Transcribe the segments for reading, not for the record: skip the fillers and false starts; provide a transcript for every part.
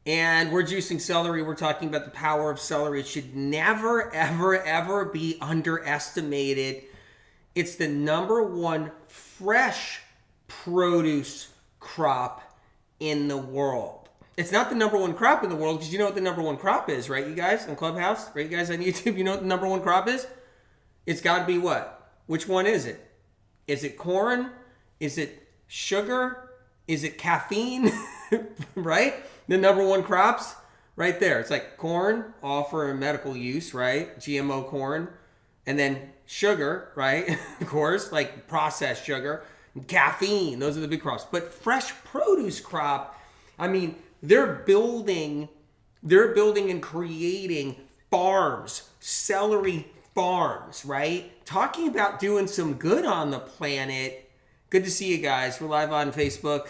And we're juicing celery. We're talking about the power of celery. It should never, ever, ever be underestimated. It's the number one fresh produce crop in the world. It's not the number one crop in the world because you know what the number one crop is, right, you guys on Clubhouse? Right, you guys on YouTube? You know what the number one crop is? It's got to be what? Which one is it? Is it corn? Is it sugar? Is it caffeine? Right? The number one crops right there. It's like corn, all for medical use, right? GMO corn. And then sugar, right? Of course, like processed sugar. And caffeine. Those are the big crops. But fresh produce crop, I mean, they're building and creating farms, celery farms, right? Talking about doing some good on the planet. Good to see you guys. We're live on Facebook,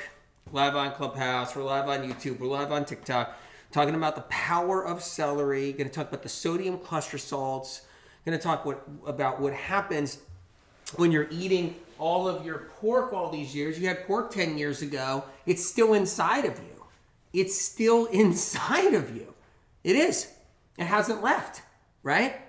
live on Clubhouse, we're live on YouTube, we're live on TikTok. Talking about the power of celery. Going to talk about the sodium cluster salts. Going to talk about what happens when you're eating all of your pork all these years. You had pork 10 years ago. It's still inside of you. It's still inside of you. It is. It hasn't left, right?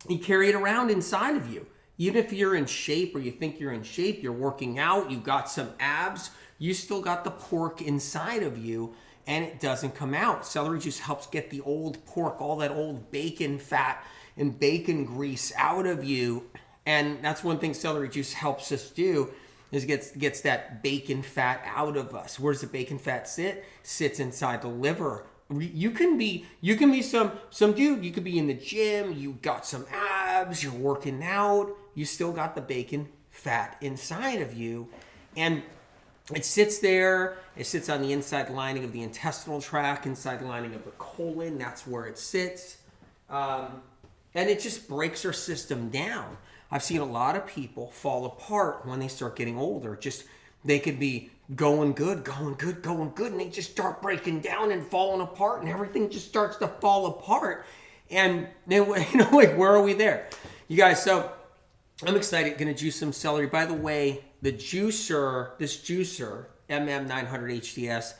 You carry it around inside of you. Even if you're in shape or you think you're in shape, you're working out, you've got some abs, you still got the pork inside of you and it doesn't come out. Celery juice helps get the old pork, all that old bacon fat and bacon grease out of you. And that's one thing celery juice helps us do is gets that bacon fat out of us. Where does the bacon fat sit? Sits inside the liver. You can be some dude, you could be in the gym, you got some abs, you're working out, you still got the bacon fat inside of you. And it sits there, it sits on the inside lining of the intestinal tract, inside lining of the colon, that's where it sits. And it just breaks our system down. I've seen a lot of people fall apart when they start getting older. Just they could be going good, and they just start breaking down and falling apart, and everything just starts to fall apart. And then, like, where are we there? You guys, so I'm excited. Going to juice some celery. By the way, this juicer, MM900HDS,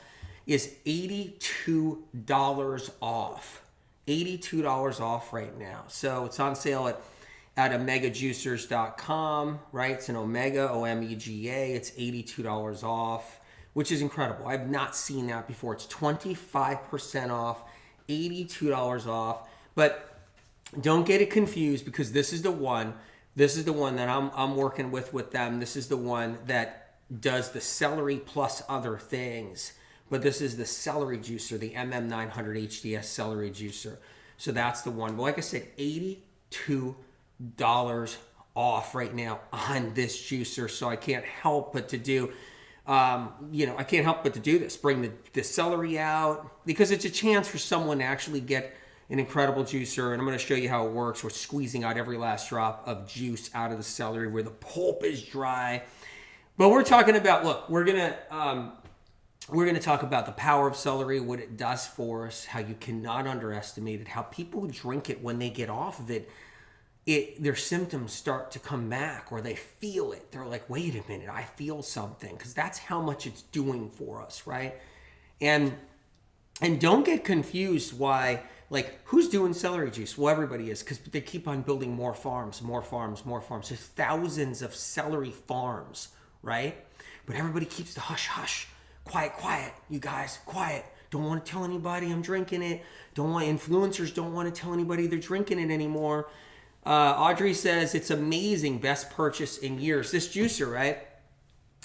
is $82 off. $82 off right now. So it's on sale at omegajuicers.com, right? It's an Omega, O-M-E-G-A. It's $82 off, which is incredible. I've not seen that before. It's 25% off, $82 off. But don't get it confused because this is the one that I'm working with them. This is the one that does the celery plus other things. But this is the celery juicer, the MM900HDS celery juicer. So that's the one. But like I said, $82 off right now on this juicer. So I can't help but to do, this. Bring the celery out because it's a chance for someone to actually get an incredible juicer. And I'm going to show you how it works. We're squeezing out every last drop of juice out of the celery where the pulp is dry. But we're talking about, look, we're going to talk about the power of celery, what it does for us, how you cannot underestimate it, how people who drink it when they get off of it, their symptoms start to come back or they feel it. They're like, wait a minute, I feel something, because that's how much it's doing for us, right? And don't get confused why, like, who's doing celery juice? Well, everybody is, because they keep on building more farms. There's thousands of celery farms, right? But everybody keeps the hush. Quiet, you guys, quiet. Don't want to tell anybody I'm drinking it. Influencers don't want to tell anybody they're drinking it anymore. Audrey says it's amazing, best purchase in years. This juicer, right?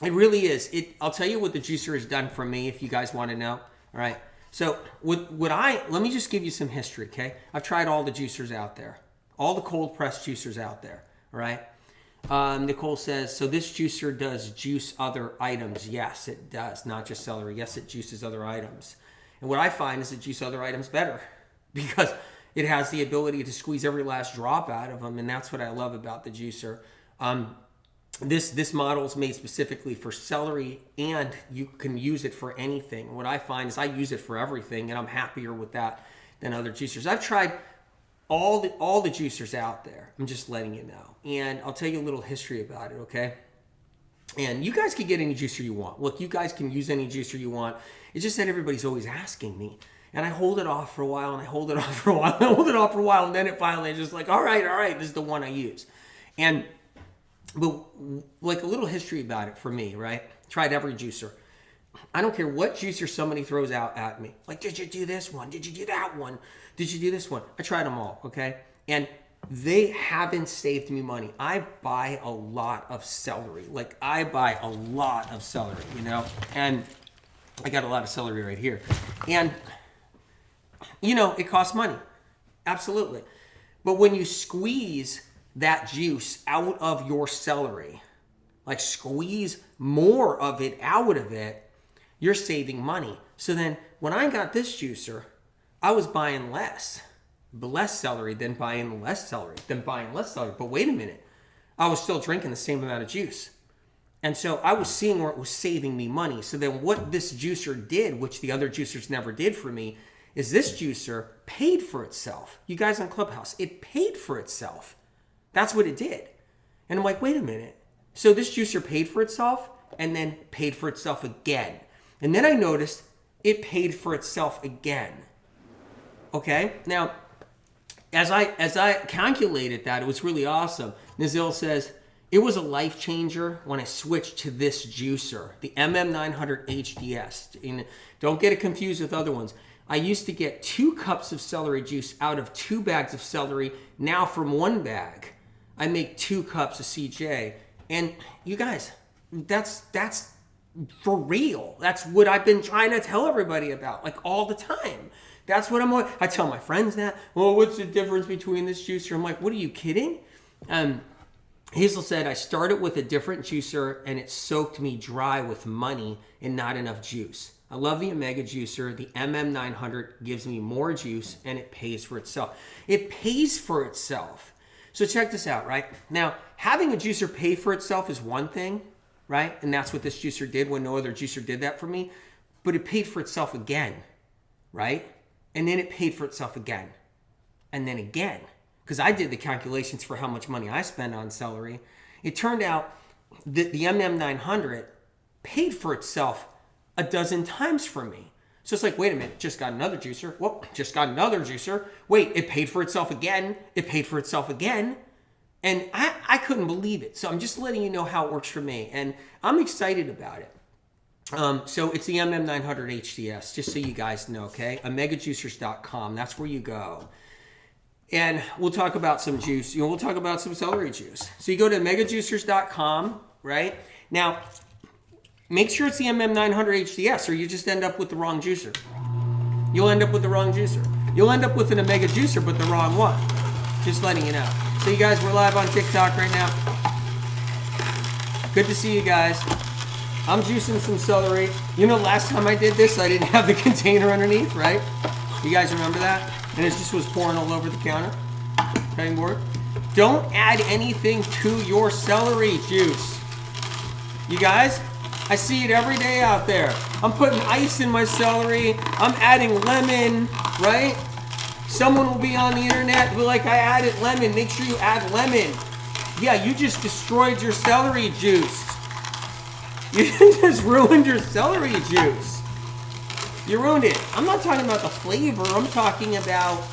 It really is. I'll tell you what the juicer has done for me if you guys want to know. All right. So let me just give you some history, okay? I've tried all the juicers out there, all the cold pressed juicers out there. All right. Nicole says, so this juicer does juice other items. Yes, it does. Not just celery. Yes, it juices other items. And what I find is it juices other items better because it has the ability to squeeze every last drop out of them. And that's what I love about the juicer. This model is made specifically for celery and you can use it for anything. What I find is I use it for everything and I'm happier with that than other juicers. I've tried all the juicers out there. I'm just letting you know. And I'll tell you a little history about it, okay? And you guys can get any juicer you want. Look, you guys can use any juicer you want. It's just that everybody's always asking me. And I hold it off for a while, and I hold it off for a while, and I hold it off for a while, and then it finally is just like, all right, this is the one I use. But like a little history about it for me, right? Tried every juicer. I don't care what juicer somebody throws out at me. Like, did you do this one? Did you do that one? Did you do this one? I tried them all, okay? And they haven't saved me money. I buy a lot of celery. Like, I buy a lot of celery, you know? And I got a lot of celery right here. And, you know, it costs money. Absolutely. But when you squeeze that juice out of your celery, like squeeze more of it out of it, you're saving money. So then when I got this juicer, I was buying less celery than buying less celery, But wait a minute, I was still drinking the same amount of juice. And so I was seeing where it was saving me money. So then what this juicer did, which the other juicers never did for me, is this juicer paid for itself. You guys on Clubhouse, it paid for itself. That's what it did. And I'm like, wait a minute. So this juicer paid for itself and then paid for itself again. And then I noticed it paid for itself again. Okay? Now, as I calculated that, it was really awesome. Nazil says, it was a life changer when I switched to this juicer, the MM900 HDS. And don't get it confused with other ones. I used to get 2 cups of celery juice out of 2 bags of celery. Now from 1 bag, I make 2 cups of CJ. And you guys, that's for real. That's what I've been trying to tell everybody about, like all the time. That's what I tell my friends that. Well, what's the difference between this juicer? I'm like, what, are you kidding? Hazel said, I started with a different juicer and it soaked me dry with money and not enough juice. I love the Omega juicer. The MM900 gives me more juice and it pays for itself. It pays for itself. So check this out, right? Now, having a juicer pay for itself is one thing, right? And that's what this juicer did when no other juicer did that for me. But it paid for itself again, right? And then it paid for itself again. And then again. Because I did the calculations for how much money I spend on celery. It turned out that the MM900 paid for itself a dozen times for me. So it's like, wait a minute, just got another juicer. Whoop, just got another juicer. Wait, it paid for itself again. It paid for itself again. And I couldn't believe it. So I'm just letting you know how it works for me. And I'm excited about it. So it's the MM900 HDS, just so you guys know, okay? OmegaJuicers.com, that's where you go. And we'll talk about some juice. We'll talk about some celery juice. So you go to OmegaJuicers.com, right? Now, make sure it's the MM900 HDS or you just end up with the wrong juicer. You'll end up with the wrong juicer. You'll end up with an Omega juicer, but the wrong one. Just letting you know. So you guys, we're live on TikTok right now. Good to see you guys. I'm juicing some celery. You know, last time I did this, I didn't have the container underneath, right? You guys remember that? And it just was pouring all over the counter, cutting board. Don't add anything to your celery juice. You guys, I see it every day out there. I'm putting ice in my celery. I'm adding lemon, right? Someone will be on the internet and be like, I added lemon. Make sure you add lemon. Yeah, you just destroyed your celery juice. You just ruined your celery juice. You ruined it. I'm not talking about the flavor. I'm talking about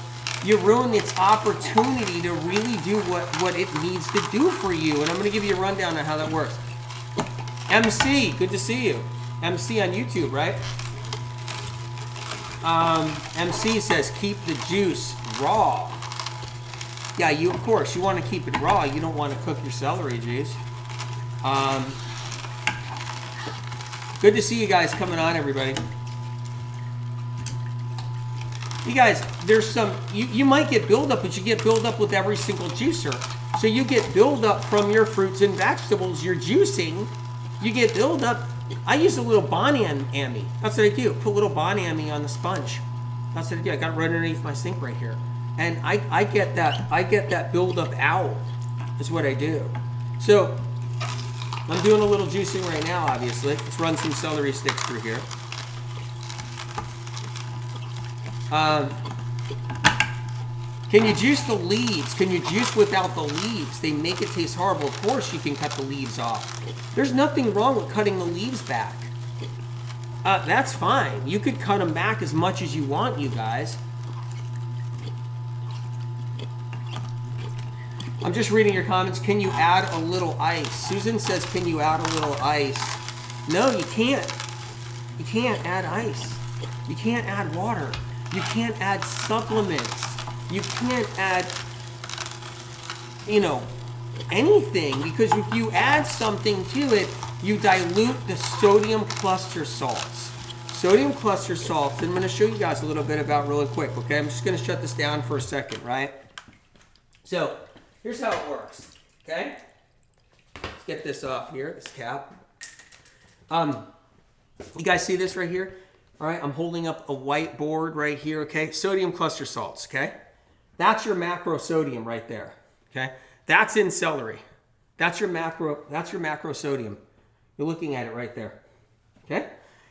you ruined its opportunity to really do what it needs to do for you. And I'm going to give you a rundown on how that works. MC, good to see you. MC on YouTube, right? MC says, keep the juice raw. Yeah, of course, you want to keep it raw. You don't want to cook your celery juice. Good to see you guys coming on, everybody. You guys, there's some, you might get buildup, but you get buildup with every single juicer. So you get buildup from your fruits and vegetables you're juicing. You get buildup. I use a little Bon-Ami. That's what I do. Put a little Bon-Ami on the sponge. That's what I do. I got it right underneath my sink right here. And I get that buildup out. Is what I do. So I'm doing a little juicing right now, obviously. Let's run some celery sticks through here. Can you juice the leaves? Can you juice without the leaves? They make it taste horrible. Of course you can cut the leaves off. There's nothing wrong with cutting the leaves back. That's fine. You could cut them back as much as you want, you guys. I'm just reading your comments. Can you add a little ice? Susan says, can you add a little ice? No, you can't. You can't add ice. You can't add water. You can't add supplements. You can't add, anything, because if you add something to it, you dilute the sodium cluster salts. Sodium cluster salts, and I'm going to show you guys a little bit about really quick, okay? I'm just going to shut this down for a second, right? So, here's how it works, okay? Let's get this off here, this cap. You guys see this right here? All right, I'm holding up a whiteboard right here, okay? Sodium cluster salts, okay? That's your macro sodium right there, okay? That's in celery. That's your macro sodium. You're looking at it right there, okay?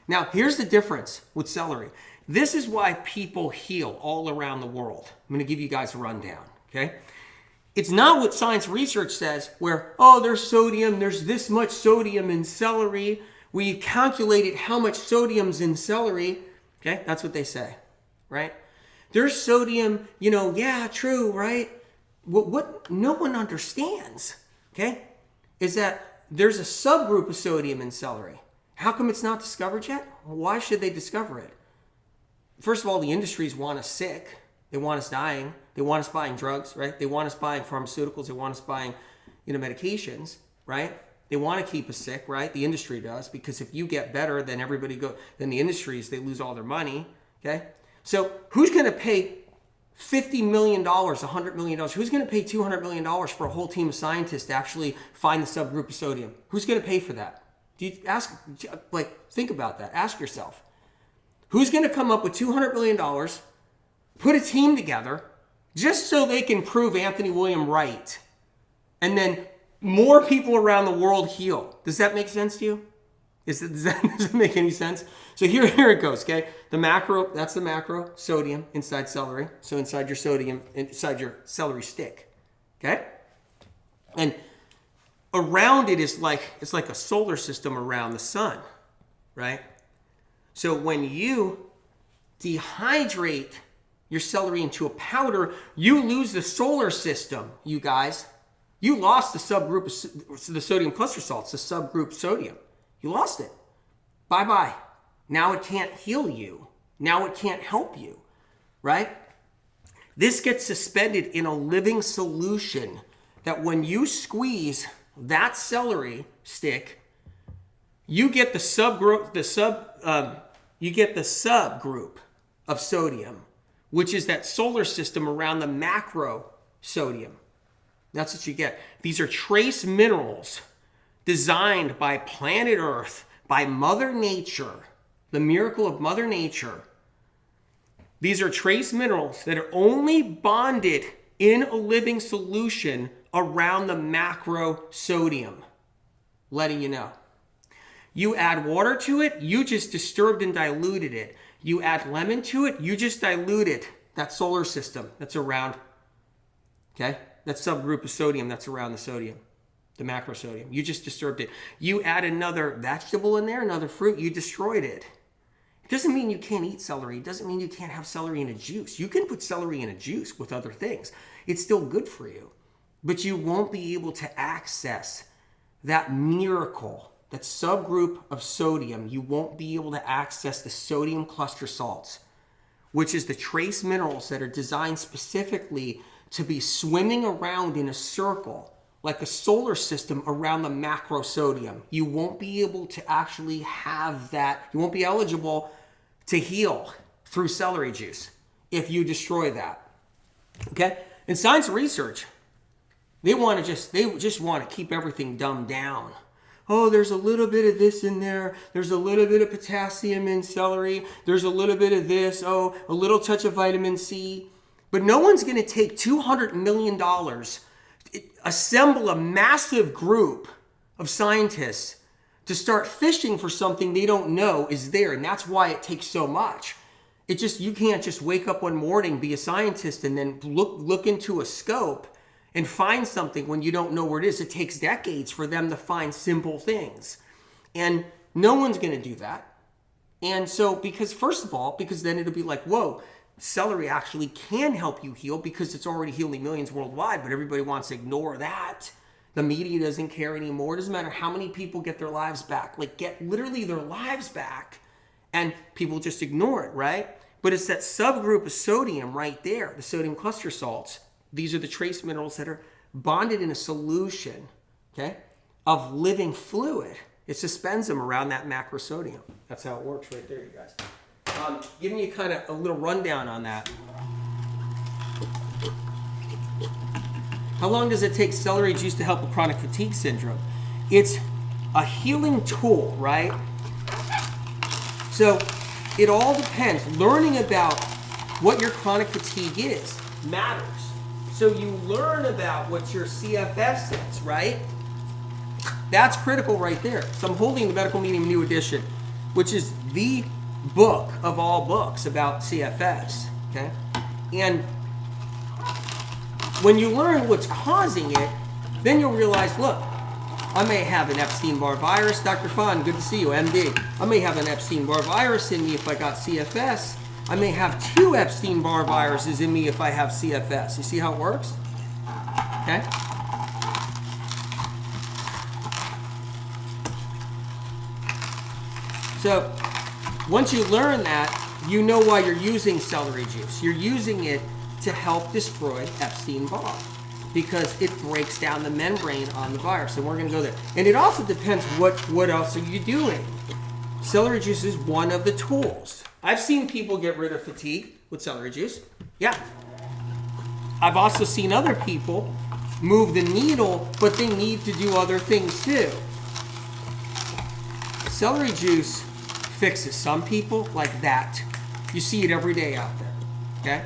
Now, here's the difference with celery. This is why people heal all around the world. I'm going to give you guys a rundown, okay? It's not what science research says where, there's sodium, there's this much sodium in celery. We calculated how much sodium's in celery. Okay, that's what they say, right? There's sodium, yeah, true, right? What no one understands, okay, is that there's a subgroup of sodium in celery. How come it's not discovered yet? Why should they discover it? First of all, the industries want us sick. They want us dying. They want us buying drugs, right? They want us buying pharmaceuticals. They want us buying, medications, right? They want to keep us sick, right? The industry does, because if you get better, then then the industries, they lose all their money, okay? So who's going to pay $50 million, $100 million? Who's going to pay $200 million for a whole team of scientists to actually find the subgroup of sodium? Who's going to pay for that? Think about that. Ask yourself. Who's going to come up with $200 million, put a team together, just so they can prove Anthony William right, and then more people around the world heal? Does that make sense to you? Does that make any sense? So here it goes, okay? That's the macro sodium inside celery. So inside your celery stick, okay? And around it is it's like a solar system around the sun, right? So when you dehydrate your celery into a powder, you lose the solar system, you guys. You lost the subgroup of the sodium cluster salts, the subgroup sodium. You lost it. Bye-bye. Now it can't heal you. Now it can't help you, right? This gets suspended in a living solution that when you squeeze that celery stick, you get the subgroup of sodium, which is that solar system around the macro sodium. That's what you get. These are trace minerals designed by planet Earth, by Mother Nature, the miracle of Mother Nature. These are trace minerals that are only bonded in a living solution around the macro sodium. Letting you know. You add water to it, you just disturbed and diluted it. You add lemon to it, you just diluted that solar system that's around, okay? That subgroup of sodium that's around the sodium, the macro sodium. You just disturbed it. You add another vegetable in there, another fruit, you destroyed it. It doesn't mean you can't eat celery. It doesn't mean you can't have celery in a juice. You can put celery in a juice with other things. It's still good for you. But you won't be able to access that miracle, that subgroup of sodium. You won't be able to access the sodium cluster salts, which is the trace minerals that are designed specifically to be swimming around in a circle like a solar system around the macro sodium. You won't be able to actually have that. You won't be eligible to heal through celery juice if you destroy that. Okay? In science research, they just want to keep everything dumbed down. Oh, there's a little bit of this in there. There's a little bit of potassium in celery. There's a little bit of this. Oh, a little touch of vitamin C. But no one's going to take $200 million, assemble a massive group of scientists to start fishing for something they don't know is there. And that's why it takes so much. You can't just wake up one morning, be a scientist, and then look into a scope and find something when you don't know where it is. It takes decades for them to find simple things. And no one's going to do that. And so, because first of all, because then it'll be like, whoa, celery actually can help you heal because it's already healing millions worldwide, but everybody wants to ignore that. The media doesn't care anymore. It doesn't matter how many people get their lives back, like get literally their lives back, and people just ignore it, right? But it's that subgroup of sodium right there, the sodium cluster salts. These are the trace minerals that are bonded in a solution, okay, of living fluid. It suspends them around that macrosodium. That's how it works right there, you guys. Giving you kind of a little rundown on that. How long does it take celery juice to help with chronic fatigue syndrome? It's a healing tool, right? So it all depends. Learning about what your chronic fatigue is matters. So you learn about what your CFS is, right? That's critical right there. So I'm holding the Medical Medium New Edition, which is the book of all books about CFS, okay? And when you learn what's causing it, then you'll realize, look, I may have an Epstein-Barr virus. Dr. Fahn, good to see you, MD. I may have an Epstein-Barr virus in me if I got CFS. I may have 2 Epstein-Barr viruses in me if I have CFS. You see how it works? Okay? So once you learn that, you know why you're using celery juice. You're using it to help destroy Epstein-Barr because it breaks down the membrane on the virus. And we're going to go there. And it also depends what else are you doing. Celery juice is one of the tools. I've seen people get rid of fatigue with celery juice. Yeah. I've also seen other people move the needle, but they need to do other things too. Celery juice fixes some people like that. You see it every day out there, okay?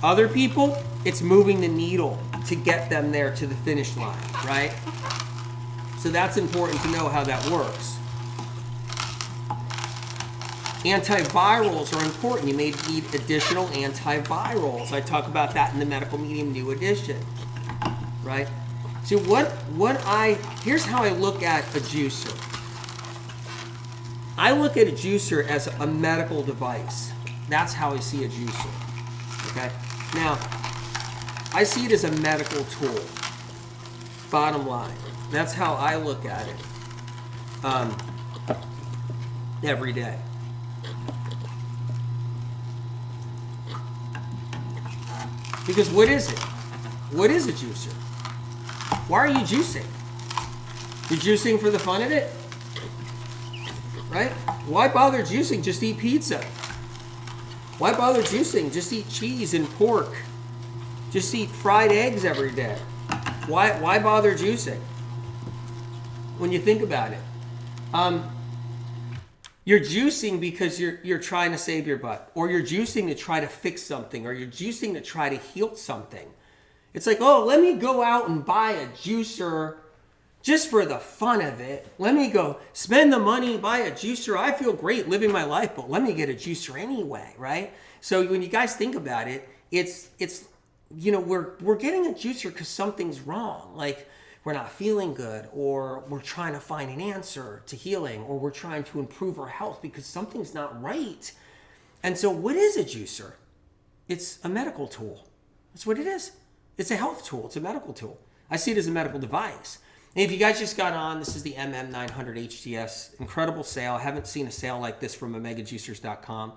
Other people, it's moving the needle to get them there to the finish line, right? So that's important to know how that works. Antivirals are important. You may need additional antivirals. I talk about that in the Medical Medium New Edition, right? So here's how I look at a juicer. I look at a juicer as a medical device. That's how I see a juicer, okay? Now, I see it as a medical tool, bottom line. That's how I look at it every day. Because what is it? What is a juicer? Why are you juicing? You're juicing for the fun of it? Right? Why bother juicing? Just eat pizza. Why bother juicing? Just eat cheese and pork. Just eat fried eggs every day. Why bother juicing? When you think about it. You're juicing because you're trying to save your butt, or you're juicing to try to fix something, or you're juicing to try to heal something. It's like, oh, let me go out and buy a juicer just for the fun of it. Let me go spend the money, buy a juicer. I feel great living my life, but let me get a juicer anyway, right? So when you guys think about it, it's we're getting a juicer because something's wrong. Like, we're not feeling good, or we're trying to find an answer to healing, or we're trying to improve our health because something's not right. And so what is a juicer? It's a medical tool. That's what it is. It's a health tool. It's a medical tool. I see it as a medical device. And if you guys just got on, this is the MM900 HDS. Incredible sale. I haven't seen a sale like this from omegajuicers.com.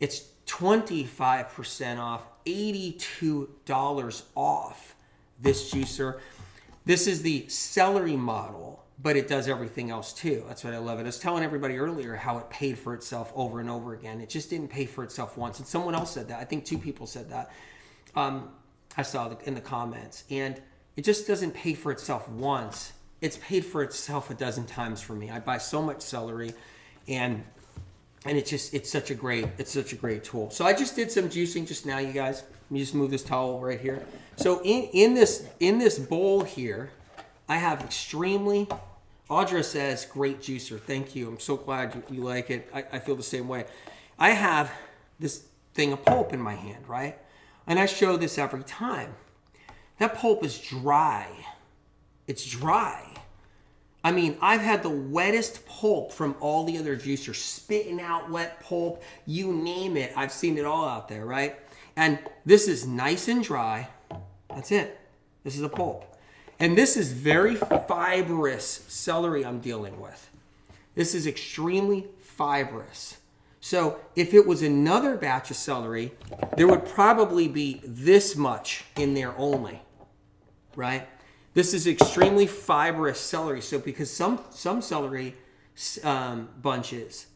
It's 25% off, $82 off this juicer. This is the celery model, but it does everything else too. That's what I love it. I was telling everybody earlier how it paid for itself over and over again. It just didn't pay for itself once. And someone else said that. I think 2 people said that. I saw it in the comments. And it just doesn't pay for itself once. It's paid for itself a dozen times for me. I buy so much celery, and it's such a great tool. So I just did some juicing just now, you guys. Let me just move this towel right here. So in this bowl here, I have Audra says, great juicer. Thank you. I'm so glad you like it. I feel the same way. I have this thing of pulp in my hand, right? And I show this every time. That pulp is dry. It's dry. I mean, I've had the wettest pulp from all the other juicers, spitting out wet pulp, you name it. I've seen it all out there, right? And this is nice and dry. That's it. This is the pulp. And this is very fibrous celery I'm dealing with. This is extremely fibrous. So if it was another batch of celery, there would probably be this much in there only, right? This is extremely fibrous celery. So because some celery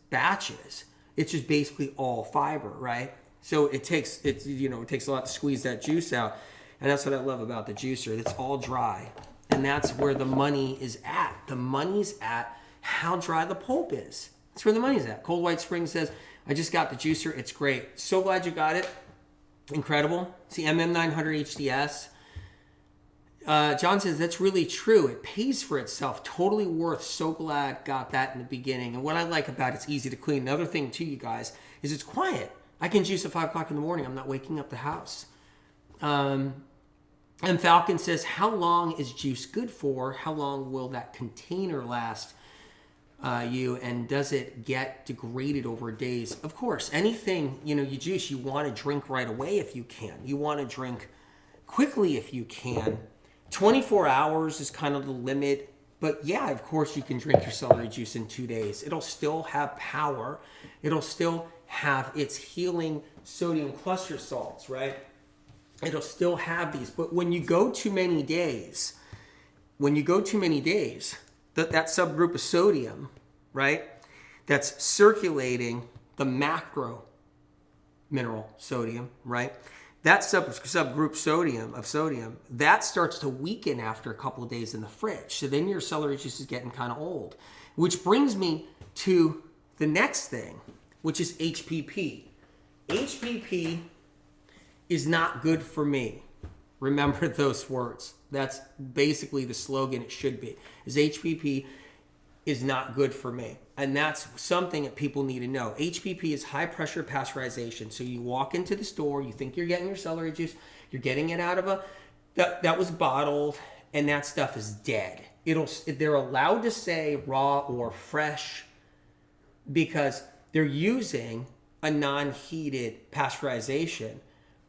batches, it's just basically all fiber, right? So it takes a lot to squeeze that juice out. And that's what I love about the juicer. It's all dry. And that's where the money is at. The money's at how dry the pulp is. That's where the money's at. Cold White Spring says, I just got the juicer. It's great. So glad you got it. Incredible. It's the MM900 HDS. John says, that's really true. It pays for itself. Totally worth. So glad got that in the beginning. And what I like about it's easy to clean. Another thing too, you guys, is it's quiet. I can juice at 5 o'clock in the morning. I'm not waking up the house. And Falcon says, how long is juice good for? How long will that container last you? And does it get degraded over days? Of course, anything, you juice, you want to drink right away if you can. You want to drink quickly if you can. 24 hours is kind of the limit. But yeah, of course, you can drink your celery juice in 2 days. It'll still have power. It'll still have its healing sodium cluster salts, right? It'll still have these. But when you go too many days, that subgroup of sodium, right, that's circulating the macro mineral sodium, right, that subgroup sodium, that starts to weaken after a couple of days in the fridge. So then your celery juice is getting kind of old. Which brings me to the next thing, which is HPP. HPP is not good for me. Remember those words. That's basically the slogan it should be. Is HPP is not good for me. And that's something that people need to know. HPP is high pressure pasteurization. So you walk into the store, you think you're getting your celery juice, you're getting it out of that was bottled, and that stuff is dead. They're allowed to say raw or fresh because they're using a non-heated pasteurization,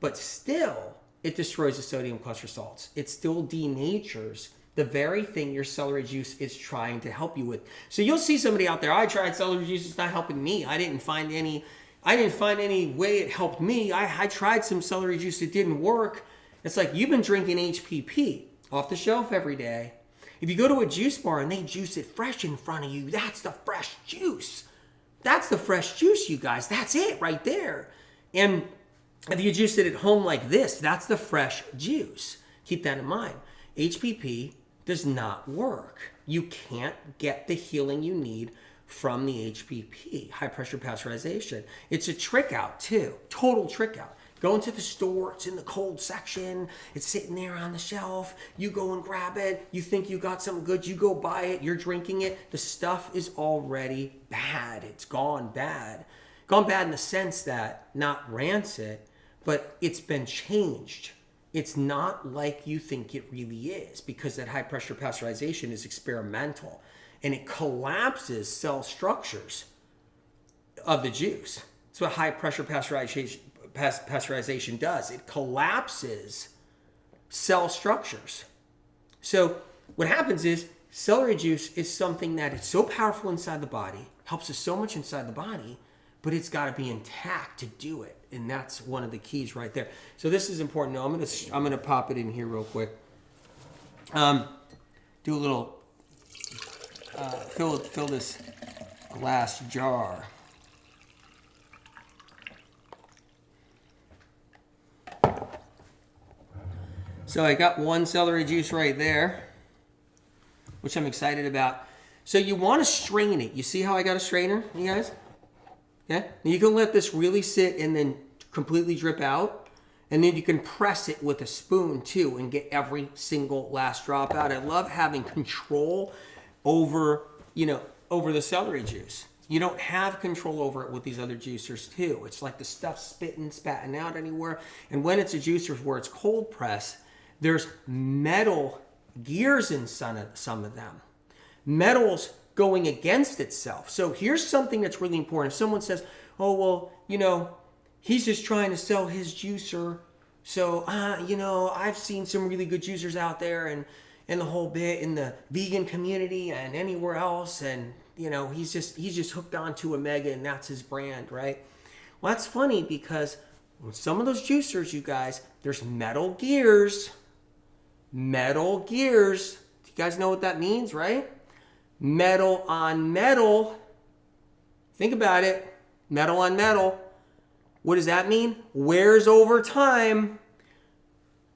but still it destroys the sodium cluster salts. It still denatures the very thing your celery juice is trying to help you with. So you'll see somebody out there, I tried celery juice, it's not helping me. I didn't find any way it helped me. I tried some celery juice, it didn't work. It's like you've been drinking HPP off the shelf every day. If you go to a juice bar and they juice it fresh in front of you, that's the fresh juice. That's the fresh juice, you guys. That's it right there. And if you juice it at home like this, that's the fresh juice. Keep that in mind. HPP does not work. You can't get the healing you need from the HPP, high pressure pasteurization. It's a trick out too, total trick out. Go into the store, it's in the cold section, it's sitting there on the shelf, you go and grab it, you think you got something good, you go buy it, you're drinking it, the stuff is already bad, it's gone bad. Gone bad in the sense that, not rancid, but it's been changed. It's not like you think it really is because that high pressure pasteurization is experimental and it collapses cell structures of the juice. That's what high pressure pasteurization does. It collapses cell structures. So what happens is celery juice is something that is so powerful inside the body, helps us so much inside the body, but it's got to be intact to do it. And that's one of the keys right there. So this is important. Now I'm gonna pop it in here real quick. Do a little fill this glass jar. So I got one celery juice right there, which I'm excited about. So you want to strain it. You see how I got a strainer, you guys? Yeah, and you can let this really sit and then completely drip out. And then you can press it with a spoon too and get every single last drop out. I love having control over the celery juice. You don't have control over it with these other juicers too. It's like the stuff spatting out anywhere. And when it's a juicer where it's cold press, there's metal gears in some of them. metal's going against itself. So here's something that's really important. If someone says, oh, well, he's just trying to sell his juicer. So, I've seen some really good juicers out there and the whole bit in the vegan community and anywhere else. And, he's just hooked on to Omega and that's his brand, right? Well, that's funny because with some of those juicers, you guys, there's metal gears. Metal gears. You guys know what that means, right? Metal on metal. Think about it. Metal on metal. What does that mean? Wears over time,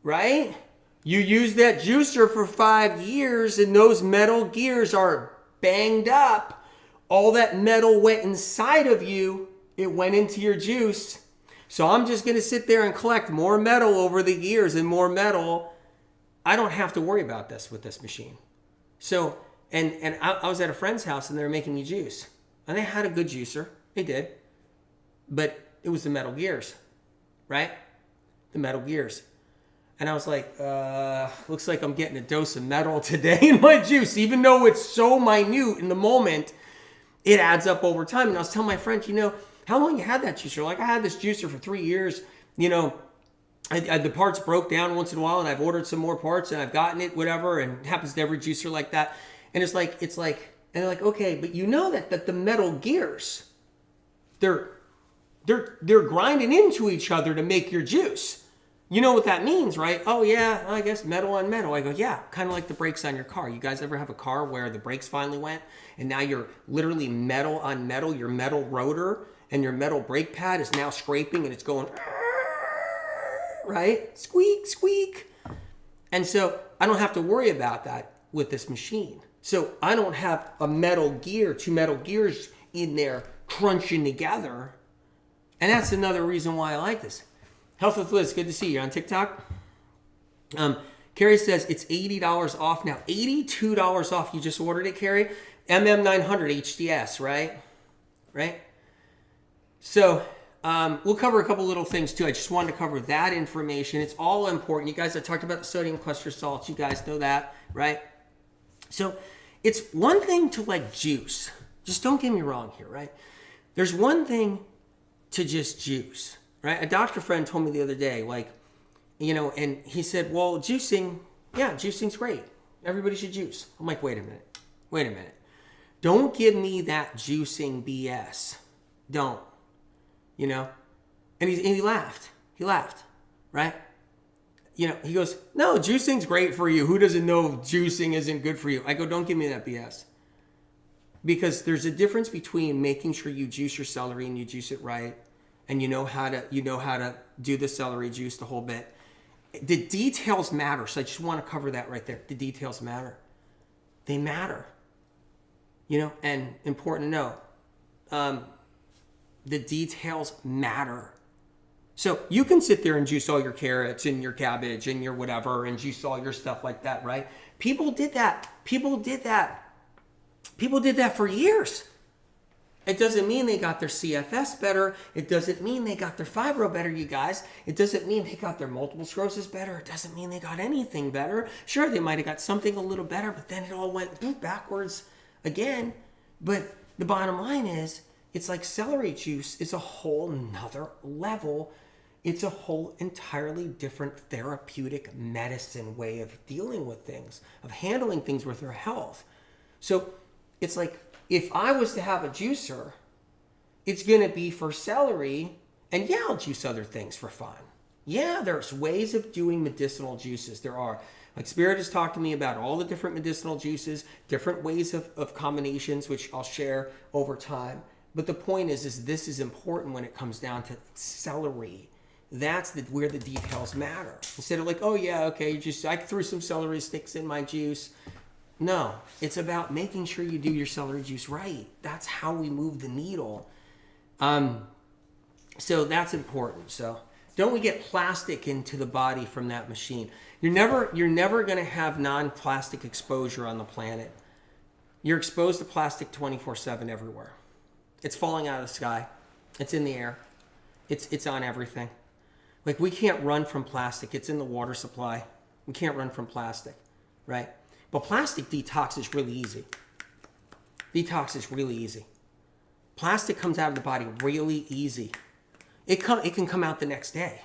right? You use that juicer for 5 years and those metal gears are banged up. All that metal went inside of you. It went into your juice. So I'm just going to sit there and collect more metal over the years and more metal. I don't have to worry about this with this machine. So, and I was at a friend's house and they were making me juice. And they had a good juicer. They did. But it was the metal gears, right? The metal gears. And I was like, looks like I'm getting a dose of metal today in my juice. Even though it's so minute in the moment, it adds up over time. And I was telling my friend, how long you had that juicer? Like, I had this juicer for 3 years. The parts broke down once in a while, and I've ordered some more parts, and I've gotten it, whatever, and it happens to every juicer like that. And it's like, and they're like, okay, but that the metal gears, they're grinding into each other to make your juice. You know what that means, right? Oh yeah, I guess metal on metal. I go, yeah, kind of like the brakes on your car. You guys ever have a car where the brakes finally went, and now you're literally metal on metal, your metal rotor and your metal brake pad is now scraping and it's going, right? Squeak, squeak. And so I don't have to worry about that with this machine. So I don't have a metal gear, 2 metal gears in there crunching together. And that's another reason why I like this. Health with Liz, good to see you. On TikTok? Carrie says it's $80 off now. $82 off. You just ordered it, Carrie? MM900 HDS, right? Right? So we'll cover a couple little things too. I just wanted to cover that information. It's all important. You guys, I talked about the sodium cluster salts. You guys know that, right? So it's one thing to like juice. Just don't get me wrong here, right? There's one thing to just juice, right? A doctor friend told me the other day, and he said, well, juicing's great. Everybody should juice. I'm like, wait a minute. Don't give me that juicing BS. Don't. And he laughed. He laughed, right? He goes, no, juicing's great for you. Who doesn't know juicing isn't good for you? I go, don't give me that BS. Because there's a difference between making sure you juice your celery and you juice it right, and you know how to do the celery juice the whole bit. The details matter. So I just want to cover that right there. The details matter. They matter. And important to know. The details matter. So you can sit there and juice all your carrots and your cabbage and your whatever and juice all your stuff like that, right? People did that for years. It doesn't mean they got their CFS better. It doesn't mean they got their fibro better, you guys. It doesn't mean they got their multiple sclerosis better. It doesn't mean they got anything better. Sure, they might have got something a little better, but then it all went backwards again. But the bottom line is, it's like celery juice is a whole nother level. It's a whole entirely different therapeutic medicine way of dealing with things, of handling things with your health. So it's like, if I was to have a juicer, it's going to be for celery, and yeah, I'll juice other things for fun. Yeah, there's ways of doing medicinal juices. There are. Like Spirit has talked to me about all the different medicinal juices, different ways of combinations, which I'll share over time. But the point is this is important when it comes down to celery. That's where the details matter. Instead of like, oh yeah, okay, I threw some celery sticks in my juice. No, it's about making sure you do your celery juice right. That's how we move the needle. So that's important. So don't we get plastic into the body from that machine? You're never going to have non-plastic exposure on the planet. You're exposed to plastic 24/7 everywhere. It's falling out of the sky. It's in the air. It's on everything. Like, we can't run from plastic. It's in the water supply. We can't run from plastic, right? But plastic detox is really easy. Detox is really easy. Plastic comes out of the body really easy. It can come out the next day.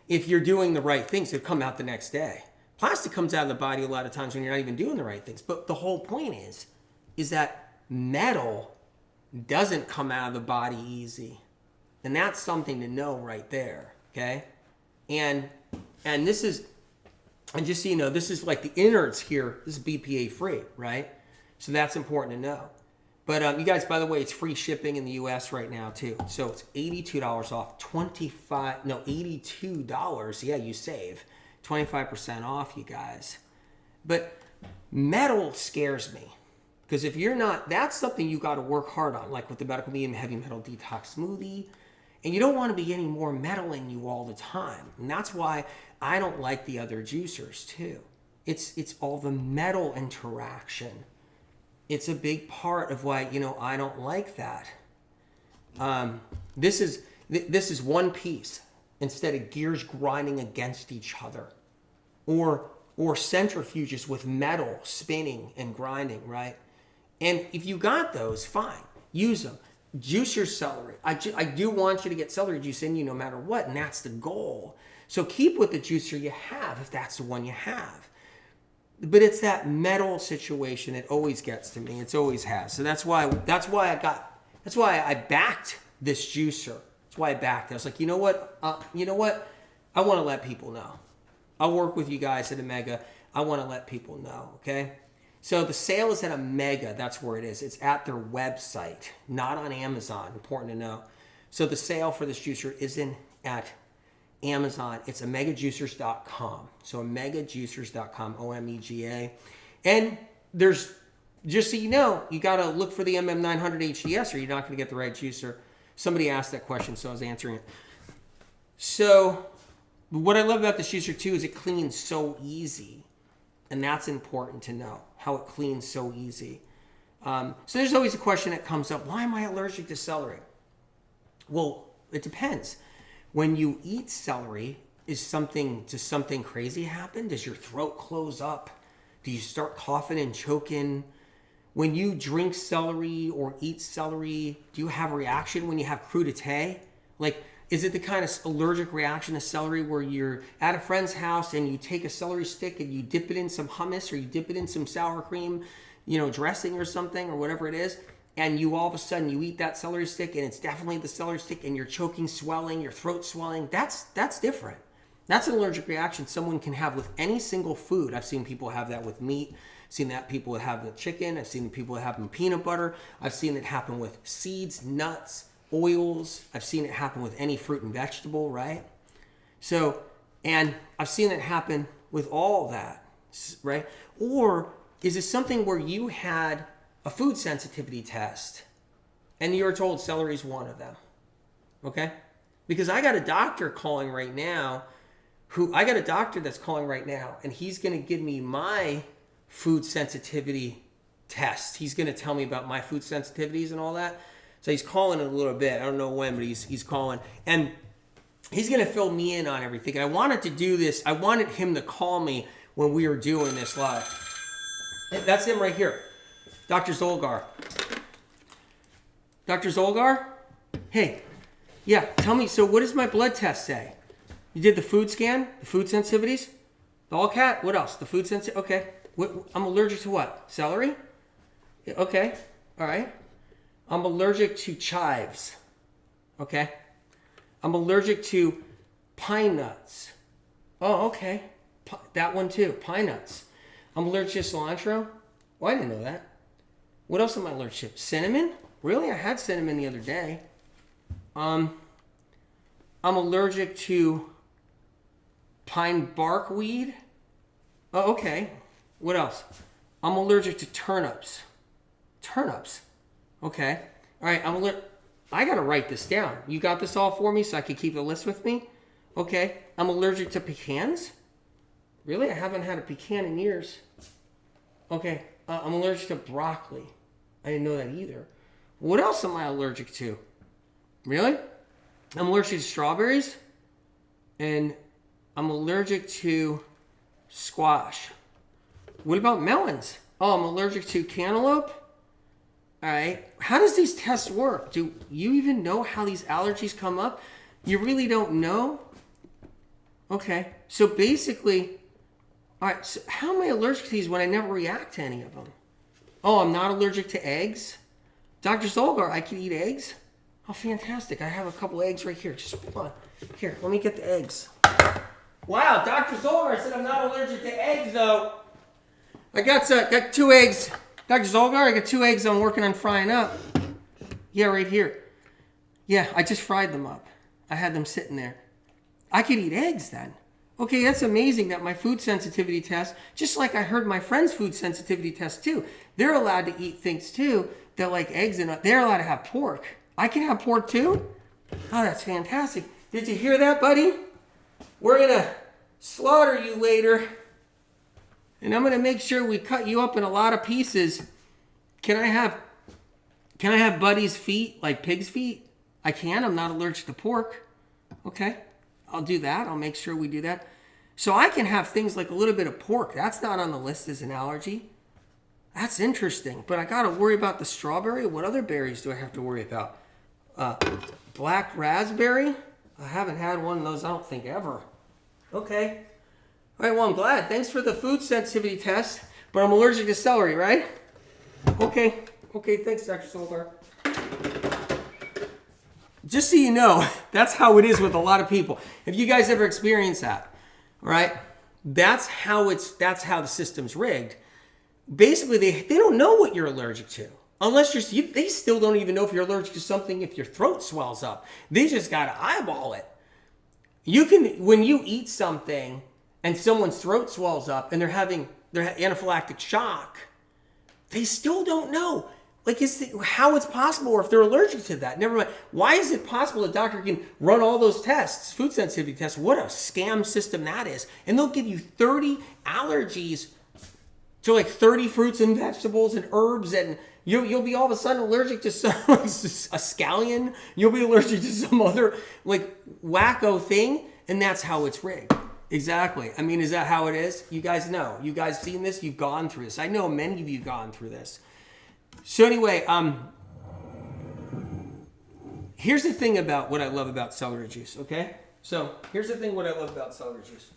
If you're doing the right things, it'll come out the next day. Plastic comes out of the body a lot of times when you're not even doing the right things. But the whole point is that metal doesn't come out of the body easy. And that's something to know right there, okay? And this is, and just so you know, this is like the innards here. This is BPA free, right? So that's important to know. But you guys, by the way, it's free shipping in the U.S. right now too. So it's $82 off, $82. Yeah, you save 25% off, you guys. But metal scares me. Because if you're not, that's something you got to work hard on, like with the medical medium heavy metal detox smoothie. And you don't want to be getting more metal in you all the time. And that's why I don't like the other juicers too. It's all the metal interaction. It's a big part of why, I don't like that. This is one piece instead of gears grinding against each other, or centrifuges with metal spinning and grinding, right? And if you got those, fine, use them. Juice your celery. I do want you to get celery juice in you no matter what, and that's the goal. So keep with the juicer you have if that's the one you have. But it's that metal situation that always gets to me. It always has. So that's why I backed this juicer. That's why I backed it. I was like, you know what? I want to let people know. I'll work with you guys at Omega. I want to let people know, okay? So the sale is at Omega. That's where it is. It's at their website, not on Amazon. Important to know. So the sale for this juicer is at Amazon. It's omegajuicers.com. So omegajuicers.com, OMEGA. And there's, just so you know, you got to look for the MM900 HDS or you're not going to get the right juicer. Somebody asked that question, so I was answering it. So what I love about this juicer too is it cleans so easy. And that's important to know, how it cleans so easy. So there's always a question that comes up, why am I allergic to celery? Well, it depends. When you eat celery, does something crazy happen? Does your throat close up? Do you start coughing and choking? When you drink celery or eat celery, do you have a reaction when you have crudité? Like, is it the kind of allergic reaction to celery where you're at a friend's house and you take a celery stick and you dip it in some hummus or you dip it in some sour cream, dressing or something or whatever it is, and you all of a sudden you eat that celery stick and it's definitely the celery stick and you're choking, swelling, your throat swelling? That's different. That's an allergic reaction someone can have with any single food. I've seen people have that with meat. I've seen that people have with chicken. I've seen people have in peanut butter. I've seen it happen with seeds, nuts, oils. I've seen it happen with any fruit and vegetable, right? So, and I've seen it happen with all that, right? Or is it something where you had a food sensitivity test and you're told celery is one of them, okay? Because I got a doctor calling right now that's calling right now, and he's going to give me my food sensitivity test. He's going to tell me about my food sensitivities and all that. So he's calling in a little bit. I don't know when, but he's calling. And he's going to fill me in on everything. And I wanted to do this. I wanted him to call me when we were doing this live. That's him right here. Dr. Zolgar. Dr. Zolgar? Hey. Yeah, tell me, so what does my blood test say? You did the food scan? The food sensitivities? The all-cat? What else? The food sensitivity? Okay. I'm allergic to what? Celery? Okay. All right. I'm allergic to chives. Okay. I'm allergic to pine nuts. Oh, okay. That one too. Pine nuts. I'm allergic to cilantro. Well, I didn't know that. What else am I allergic to? Cinnamon? Really? I had cinnamon the other day. I'm allergic to pine bark weed. Oh, okay. What else? I'm allergic to turnips. Turnips. Okay. All right. I got to write this down. You got this all for me so I can keep a list with me? Okay. I'm allergic to pecans. Really? I haven't had a pecan in years. Okay. I'm allergic to broccoli. I didn't know that either. What else am I allergic to? Really? I'm allergic to strawberries. And I'm allergic to squash. What about melons? Oh, I'm allergic to cantaloupe. All right. How does these tests work? Do you even know how these allergies come up? You really don't know? Okay. So basically, all right, so how am I allergic to these when I never react to any of them? Oh, I'm not allergic to eggs? Dr. Zolgar, I can eat eggs? Oh, fantastic. I have a couple eggs right here. Just hold on. Here, let me get the eggs. Wow, Dr. Zolgar said I'm not allergic to eggs, though. I got 2 eggs. Dr. Zolgar, I got 2 eggs I'm working on frying up. Yeah, right here. Yeah, I just fried them up. I had them sitting there. I could eat eggs then. Okay, that's amazing that my food sensitivity test, just like I heard my friend's food sensitivity test too, they're allowed to eat things too that like eggs and they're allowed to have pork. I can have pork too? Oh, that's fantastic. Did you hear that, buddy? We're going to slaughter you later. And I'm going to make sure we cut you up in a lot of pieces. Can I have Buddy's feet, like pig's feet? I can. I'm not allergic to pork. Okay. I'll do that. I'll make sure we do that. So I can have things like a little bit of pork. That's not on the list as an allergy. That's interesting. But I got to worry about the strawberry. What other berries do I have to worry about? Black raspberry? I haven't had one of those, I don't think, ever. Okay. All right, well, I'm glad. Thanks for the food sensitivity test. But I'm allergic to celery, right? Okay. Okay, thanks, Dr. Solgar. Just so you know, that's how it is with a lot of people. Have you guys ever experienced that? All right? That's how the system's rigged. Basically, they don't know what you're allergic to. Unless they still don't even know if you're allergic to something if your throat swells up. They just got to eyeball it. When you eat something and someone's throat swells up and they're having anaphylactic shock, they still don't know. Like, how it's possible, or if they're allergic to that. Never mind. Why is it possible a doctor can run all those tests, food sensitivity tests? What a scam system that is. And they'll give you 30 allergies to like 30 fruits and vegetables and herbs, and you'll be all of a sudden allergic to some like, a scallion. You'll be allergic to some other like wacko thing, and that's how it's rigged. Exactly. I mean, is that how it is? You guys know. You guys seen this? You've gone through this. I know many of you have gone through this. So anyway, here's the thing about what I love about celery juice, okay? So here's the thing what I love about celery juice.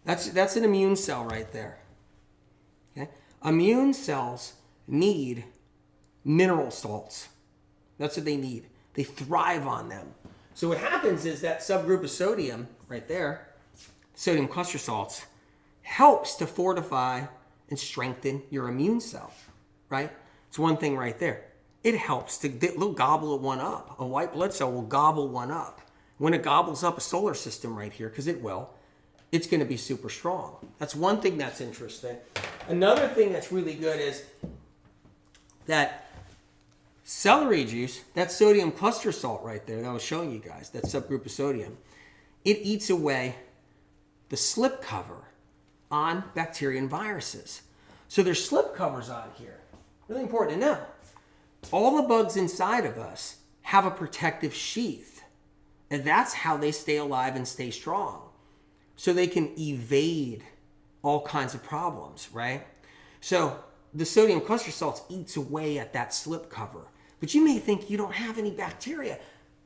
That's an immune cell right there. Okay? Immune cells need mineral salts. That's what they need. They thrive on them. So what happens is that subgroup of sodium right there, sodium cluster salts, helps to fortify and strengthen your immune cell, right? It's one thing right there. It helps they'll gobble one up. A white blood cell will gobble one up. When it gobbles up a solar system right here, because it will, it's going to be super strong. That's one thing that's interesting. Another thing that's really good is that celery juice, that sodium cluster salt right there that I was showing you guys, that subgroup of sodium, it eats away the slip cover on bacteria and viruses. So there's slip covers on here. Really important to know. All the bugs inside of us have a protective sheath. And that's how they stay alive and stay strong. So they can evade all kinds of problems, right? So the sodium cluster salts eats away at that slip cover. But you may think you don't have any bacteria.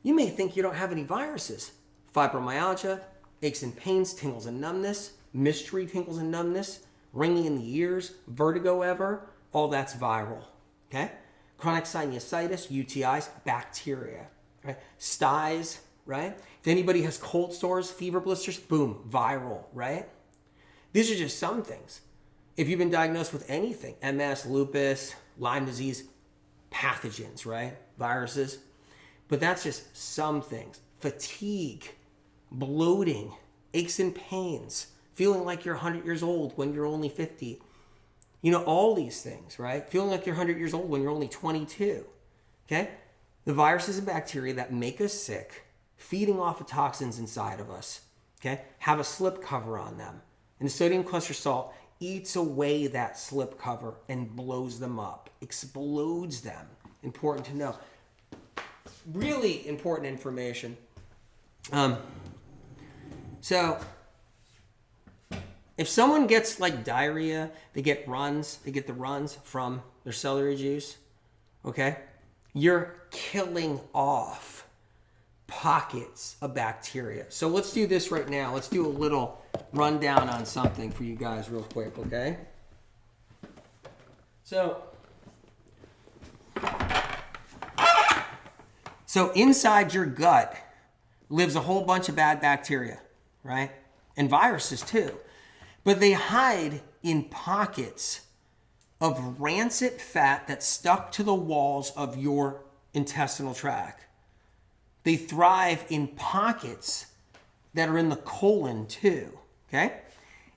You may think you don't have any viruses. Fibromyalgia, aches and pains, tingles and numbness, mystery tingles and numbness, ringing in the ears, vertigo all that's viral, okay? Chronic sinusitis, UTIs, bacteria, right? Styes, right? If anybody has cold sores, fever blisters, boom, viral, right? These are just some things. If you've been diagnosed with anything, MS, lupus, Lyme disease, pathogens, right? Viruses. But that's just some things. Fatigue, bloating, aches and pains, feeling like you're 100 years old when you're only 50. You know, all these things, right? Feeling like you're 100 years old when you're only 22. Okay? The viruses and bacteria that make us sick, feeding off of toxins inside of us, okay, have a slip cover on them. And the sodium cluster salt eats away that slip cover and blows them up, explodes them. Important to know. Really important information. So if someone gets like diarrhea, they get the runs from their celery juice, okay, you're killing off pockets of bacteria. So let's do this right now. Let's do a little rundown on something for you guys real quick, okay? So inside your gut lives a whole bunch of bad bacteria, right? And viruses too. But they hide in pockets of rancid fat that's stuck to the walls of your intestinal tract. They thrive in pockets that are in the colon too, okay?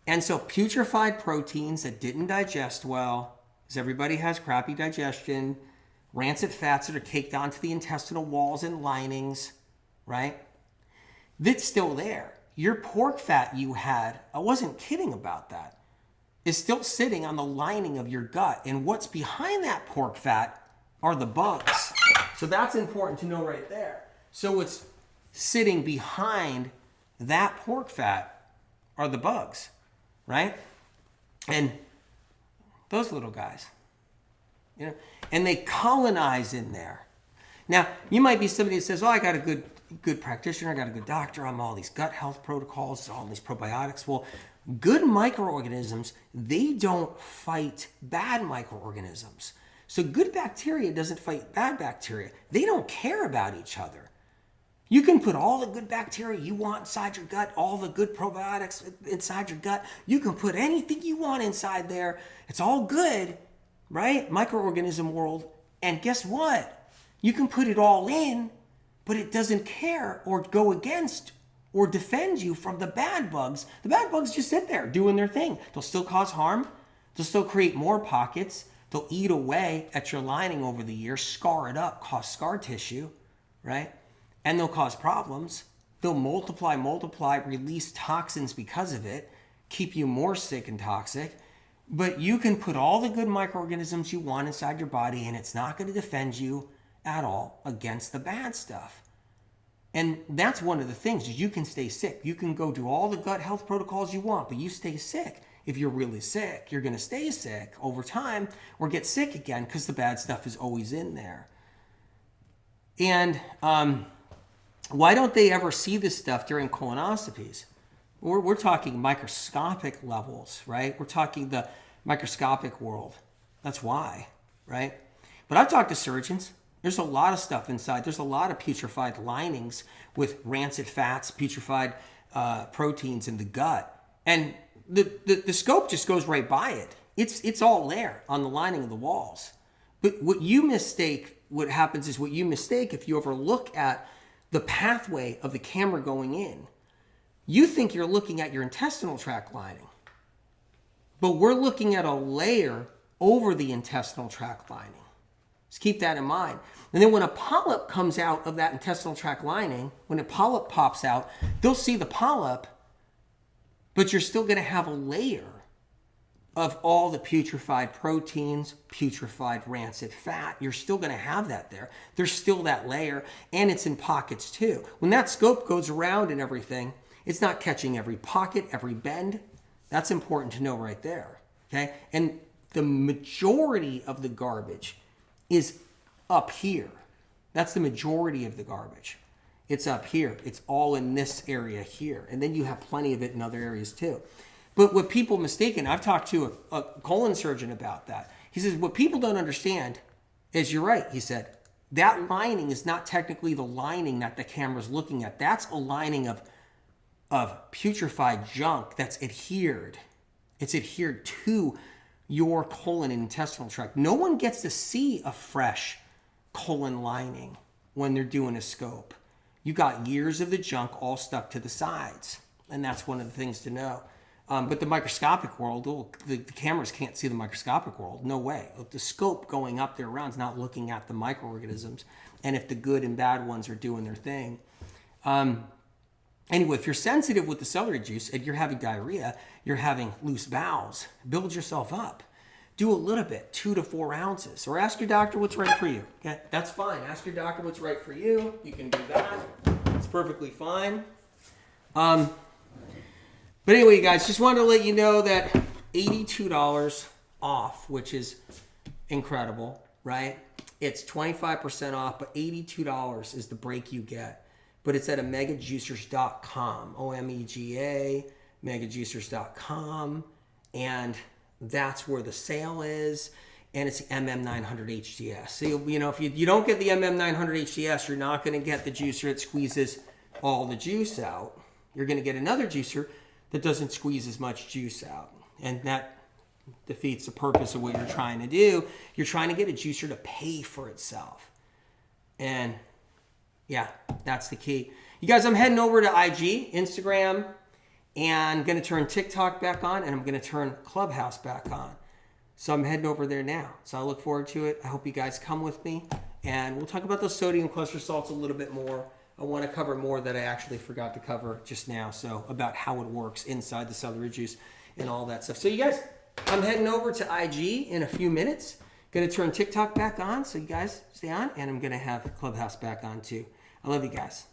And so putrefied proteins that didn't digest well, because everybody has crappy digestion, rancid fats that are caked onto the intestinal walls and linings, right? That's still there. Your pork fat you had, I wasn't kidding about that, is still sitting on the lining of your gut. And what's behind that pork fat are the bugs. So that's important to know right there. So what's sitting behind that pork fat are the bugs, right? And those little guys, you know, and they colonize in there. Now, you might be somebody that says, oh, I got a good practitioner, I got a good doctor, I'm all these gut health protocols, all these probiotics. Well, good microorganisms, they don't fight bad microorganisms. So good bacteria doesn't fight bad bacteria. They don't care about each other. You can put all the good bacteria you want inside your gut, all the good probiotics inside your gut. You can put anything you want inside there. It's all good, right? Microorganism world. And guess what? You can put it all in, but it doesn't care or go against or defend you from the bad bugs. The bad bugs just sit there doing their thing. They'll still cause harm. They'll still create more pockets. They'll eat away at your lining over the years, scar it up, cause scar tissue, right? And they'll cause problems. They'll multiply, release toxins because of it, keep you more sick and toxic. But you can put all the good microorganisms you want inside your body and it's not going to defend you at all against the bad stuff. And that's one of the things, is you can stay sick. You can go do all the gut health protocols you want, but you stay sick. If you're really sick, you're going to stay sick over time or get sick again because the bad stuff is always in there. And why don't they ever see this stuff during colonoscopies? We're talking microscopic levels, right? We're talking the microscopic world. That's why, right? But I've talked to surgeons. There's a lot of stuff inside. There's a lot of putrefied linings with rancid fats, putrefied proteins in the gut. And the scope just goes right by it. It's all there on the lining of the walls. But what happens is what you mistake if you ever look at the pathway of the camera going in. You think you're looking at your intestinal tract lining. But we're looking at a layer over the intestinal tract lining. Just keep that in mind. And then when a polyp comes out of that intestinal tract lining, when a polyp pops out, they'll see the polyp, but you're still going to have a layer of all the putrefied proteins, putrefied rancid fat. You're still going to have that there. There's still that layer, and it's in pockets too. When that scope goes around and everything, it's not catching every pocket, every bend. That's important to know right there, okay? And the majority of the garbage is up here. That's the majority of the garbage. It's up here. It's all in this area here. And then you have plenty of it in other areas too. But what people mistaken, I've talked to a colon surgeon about that. He says, what people don't understand is, you're right, he said, that lining is not technically the lining that the camera's looking at. That's a lining of putrefied junk that's adhered. It's adhered to your colon and intestinal tract. No one gets to see a fresh colon lining when they're doing a scope. You got years of the junk all stuck to the sides. And that's one of the things to know. But the microscopic world, the cameras can't see the microscopic world. No way. The scope going up there around is not looking at the microorganisms and if the good and bad ones are doing their thing. Anyway, if you're sensitive with the celery juice and you're having diarrhea, you're having loose bowels, build yourself up. Do a little bit, 2 to 4 ounces. Or ask your doctor what's right for you. Okay? That's fine. Ask your doctor what's right for you. You can do that. It's perfectly fine. But anyway, guys, just wanted to let you know that $82 off, which is incredible, right? It's 25% off, but $82 is the break you get. But it's at omegajuicers.com, O-M-E-G-A, omegajuicers.com, and that's where the sale is, and it's MM900 HTS. So, you know, if you don't get the MM900 HTS, you're not going to get the juicer that squeezes all the juice out. You're going to get another juicer that doesn't squeeze as much juice out, and that defeats the purpose of what you're trying to do. You're trying to get a juicer to pay for itself. And yeah, that's the key. You guys, I'm heading over to IG, Instagram, and I'm going to turn TikTok back on, and I'm going to turn Clubhouse back on. So I'm heading over there now. So I look forward to it. I hope you guys come with me, and we'll talk about those sodium cluster salts a little bit more. I want to cover more that I actually forgot to cover just now. So about how it works inside the celery juice and all that stuff. So you guys, I'm heading over to IG in a few minutes. Going to turn TikTok back on, so you guys stay on, and I'm going to have Clubhouse back on too. I love you guys.